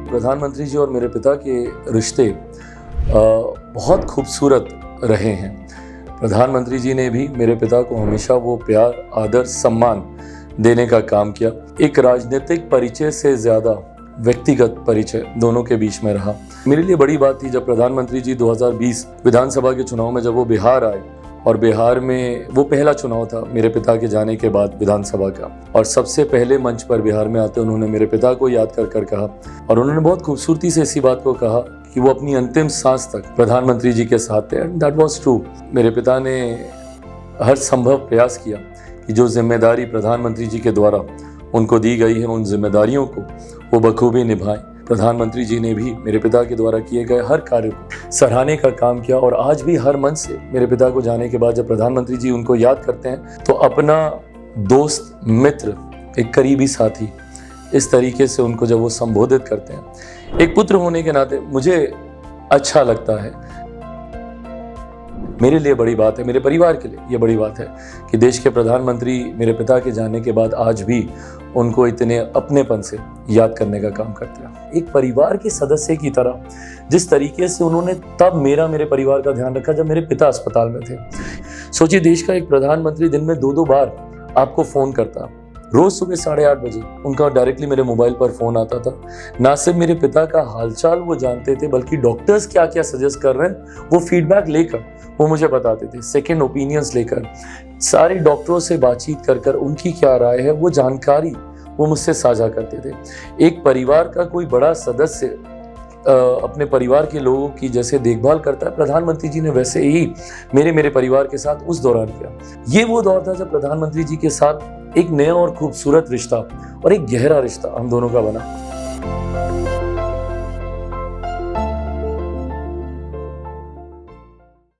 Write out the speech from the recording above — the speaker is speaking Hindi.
प्रधानमंत्री जी और मेरे पिता के रिश्ते बहुत खूबसूरत रहे हैं। प्रधानमंत्री जी ने भी मेरे पिता को हमेशा वो प्यार, आदर, सम्मान देने का काम किया। एक राजनीतिक परिचय से ज़्यादा व्यक्तिगत परिचय दोनों के बीच में रहा। मेरे लिए बड़ी बात थी जब प्रधानमंत्री जी 2020 विधानसभा के चुनाव में जब वो बिहार आए, और बिहार में वो पहला चुनाव था मेरे पिता के जाने के बाद विधानसभा का, और सबसे पहले मंच पर बिहार में आते उन्होंने मेरे पिता को याद कर कर कहा, और उन्होंने बहुत खूबसूरती से इसी बात को कहा कि वो अपनी अंतिम सांस तक प्रधानमंत्री जी के साथ थे। And that was true. मेरे पिता ने हर संभव प्रयास किया कि जो जिम्मेदारी प्रधानमंत्री जी के द्वारा उनको दी गई है उन जिम्मेदारियों को वो बखूबी निभाएं। प्रधानमंत्री जी ने भी मेरे पिता के द्वारा किए गए हर कार्य को सराहने का काम किया, और आज भी हर मन से मेरे पिता को जाने के बाद जब प्रधानमंत्री जी उनको याद करते हैं तो अपना दोस्त, मित्र, एक करीबी साथी, इस तरीके से उनको जब वो संबोधित करते हैं, एक पुत्र होने के नाते मुझे अच्छा लगता है। मेरे लिए बड़ी बात है, मेरे परिवार के लिए ये बड़ी बात है कि देश के प्रधानमंत्री मेरे पिता के जाने के बाद आज भी उनको इतने अपनेपन से याद करने का काम करते हैं। एक परिवार के सदस्य की तरह जिस तरीके से उन्होंने तब मेरे परिवार का ध्यान रखा जब मेरे पिता अस्पताल में थे। सोचिए, देश का एक प्रधानमंत्री दिन में 2-2 बार आपको फ़ोन करता। रोज़ सुबह 8:30 बजे उनका डायरेक्टली मेरे मोबाइल पर फ़ोन आता था। ना सिर्फ मेरे पिता का हालचाल वो जानते थे, बल्कि डॉक्टर्स क्या क्या सजेस्ट कर रहे हैं वो फीडबैक लेकर वो मुझे बताते थे। सेकंड ओपिनियंस लेकर, सारे डॉक्टरों से बातचीत कर कर उनकी क्या राय है वो जानकारी वो मुझसे साझा करते थे। एक परिवार का कोई बड़ा सदस्य अपने परिवार के लोगों की जैसे देखभाल करता है, प्रधानमंत्री जी ने वैसे ही मेरे परिवार के साथ उस दौरान किया। ये वो दौर था जब प्रधानमंत्री जी के साथ एक नया और खूबसूरत रिश्ता और एक गहरा रिश्ता हम दोनों का बना।